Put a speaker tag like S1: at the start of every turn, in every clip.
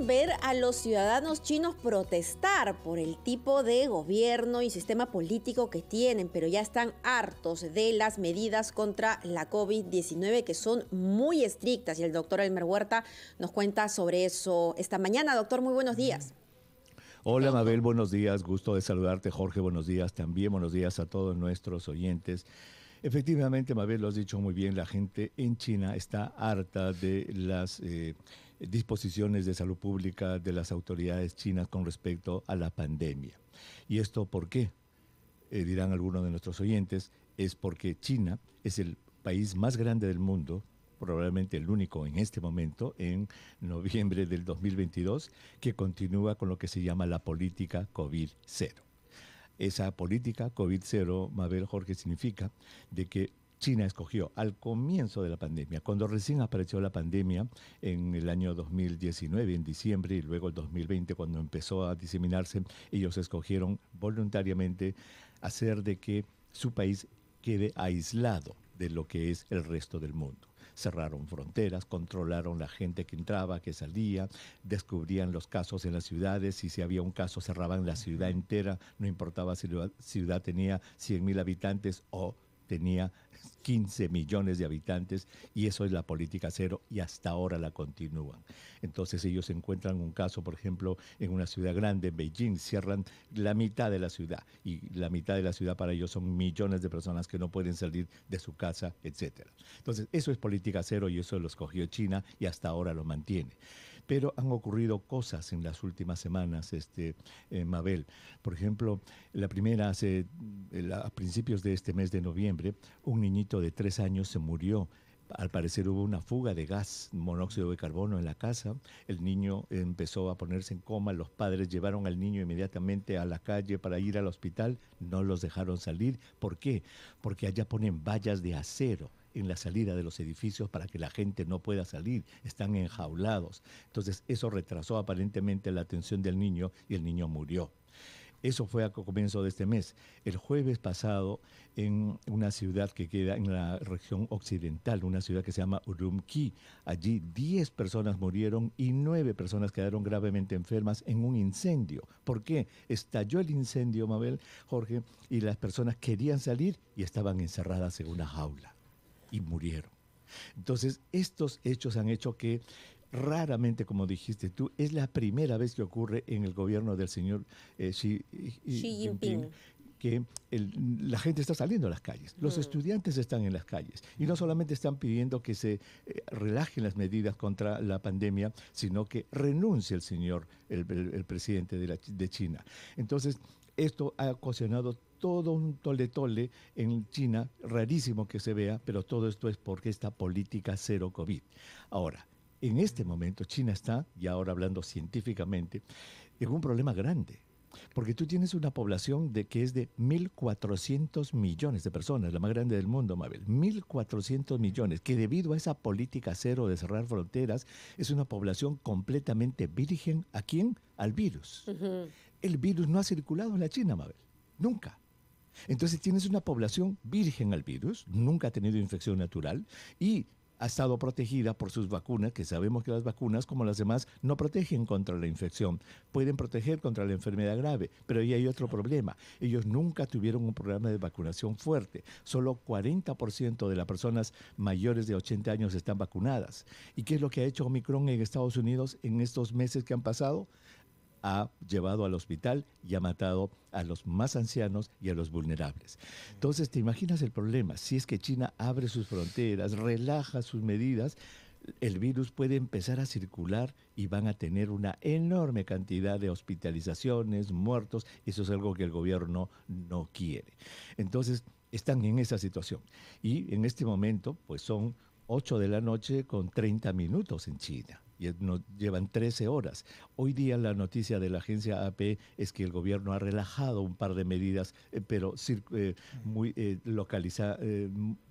S1: ver a los ciudadanos chinos protestar por el tipo de gobierno y sistema político que tienen, pero ya están hartos de las medidas contra la COVID-19 que son muy estrictas, y el doctor Elmer Huerta nos cuenta sobre eso esta mañana. Doctor, muy buenos días.
S2: Hola Mabel, buenos días, gusto de saludarte. Jorge, buenos días también, buenos días a todos nuestros oyentes. Efectivamente, Mabel, lo has dicho muy bien, la gente en China está harta de las disposiciones de salud pública de las autoridades chinas con respecto a la pandemia. ¿Y esto por qué? Dirán algunos de nuestros oyentes, es porque China es el país más grande del mundo, probablemente el único en este momento, en noviembre del 2022, que continúa con lo que se llama la política COVID-0. Esa política COVID-0, Mabel, Jorge, significa de que China escogió al comienzo de la pandemia, cuando recién apareció la pandemia en el año 2019, en diciembre, y luego el 2020, cuando empezó a diseminarse, ellos escogieron voluntariamente hacer de que su país quede aislado de lo que es el resto del mundo. Cerraron fronteras, controlaron la gente que entraba, que salía, descubrían los casos en las ciudades, y si había un caso cerraban la ciudad entera, no importaba si la ciudad tenía 100,000 habitantes o tenía 15 millones de habitantes, y eso es la política cero, y hasta ahora la continúan. Entonces ellos encuentran un caso, por ejemplo, en una ciudad grande, Beijing, cierran la mitad de la ciudad, y la mitad de la ciudad para ellos son millones de personas que no pueden salir de su casa, etcétera. Entonces eso es política cero, y eso lo escogió China y hasta ahora lo mantiene. Pero han ocurrido cosas en las últimas semanas, Mabel. Por ejemplo, la primera, a principios de este mes de noviembre, un niñito de 3 años se murió. Al parecer hubo una fuga de gas, monóxido de carbono en la casa. El niño empezó a ponerse en coma. Los padres llevaron al niño inmediatamente a la calle para ir al hospital. No los dejaron salir. ¿Por qué? Porque allá ponen vallas de acero en la salida de los edificios para que la gente no pueda salir. Están enjaulados. Entonces eso retrasó aparentemente la atención del niño, y el niño murió. Eso fue a comienzo de este mes. El jueves pasado, en una ciudad que queda en la región occidental, una ciudad que se llama Urumqi, allí 10 personas murieron y 9 personas quedaron gravemente enfermas en un incendio. ¿Por qué? Estalló el incendio, Mabel, Jorge, y las personas querían salir y estaban encerradas en una jaula y murieron. Entonces, estos hechos han hecho que raramente, como dijiste tú, es la primera vez que ocurre en el gobierno del señor
S1: Xi Jinping.
S2: Que la gente está saliendo a las calles, los estudiantes están en las calles, y no solamente están pidiendo que se relajen las medidas contra la pandemia, sino que renuncie el señor, el presidente de China. Entonces, esto ha ocasionado todo un tole-tole en China, rarísimo que se vea, pero todo esto es porque esta política cero COVID. Ahora, en este momento China está, y ahora hablando científicamente, en un problema grande. Porque tú tienes una población que es de 1.400 millones de personas, la más grande del mundo, Mabel. 1.400 millones, que debido a esa política cero de cerrar fronteras, es una población completamente virgen. ¿A quién? Al virus. El virus no ha circulado en la China, Mabel. Nunca. Entonces tienes una población virgen al virus, nunca ha tenido infección natural, y ha estado protegida por sus vacunas, que sabemos que las vacunas, como las demás, no protegen contra la infección. Pueden proteger contra la enfermedad grave, pero ahí hay otro problema. Ellos nunca tuvieron un programa de vacunación fuerte. Solo 40% de las personas mayores de 80 años están vacunadas. ¿Y qué es lo que ha hecho Omicron en Estados Unidos en estos meses que han pasado? Ha llevado al hospital y ha matado a los más ancianos y a los vulnerables. Entonces, ¿te imaginas el problema? Si es que China abre sus fronteras, relaja sus medidas, el virus puede empezar a circular y van a tener una enorme cantidad de hospitalizaciones, muertos. Eso es algo que el gobierno no quiere. Entonces, están en esa situación. Y en este momento, pues son 8 de la noche con 30 minutos en China. Y nos llevan 13 horas. Hoy día la noticia de la agencia AP es que el gobierno ha relajado un par de medidas, pero muy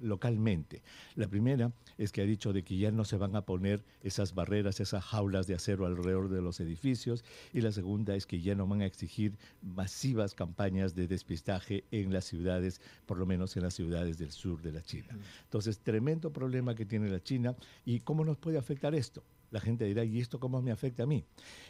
S2: localmente. La primera es que ha dicho de que ya no se van a poner esas barreras, esas jaulas de acero alrededor de los edificios, y la segunda es que ya no van a exigir masivas campañas de despistaje en las ciudades, por lo menos en las ciudades del sur de la China. Entonces, tremendo problema que tiene la China. ¿Y cómo nos puede afectar esto? la gente dirá, ¿y esto cómo me afecta a mí?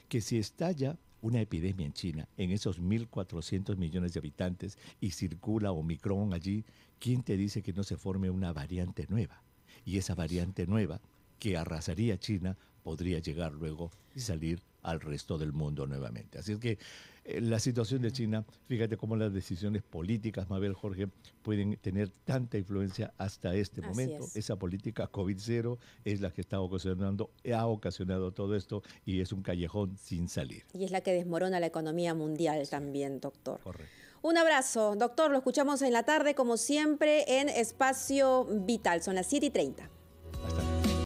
S2: Que si estalla una epidemia en China, en esos 1.400 millones de habitantes, y circula Omicron allí, ¿quién te dice que no se forme una variante nueva? Y esa variante nueva, que arrasaría China, podría llegar luego y salir al resto del mundo nuevamente. Así es que la situación de China, fíjate cómo las decisiones políticas, Mabel, Jorge, pueden tener tanta influencia hasta este momento. Esa política COVID-0 es la que está ocasionando, ha ocasionado todo esto y es un callejón sin salir.
S1: Y es la que desmorona la economía mundial también, doctor.
S2: Correcto.
S1: Un abrazo, doctor. Lo escuchamos en la tarde, como siempre, en Espacio Vital. Son las 7:30.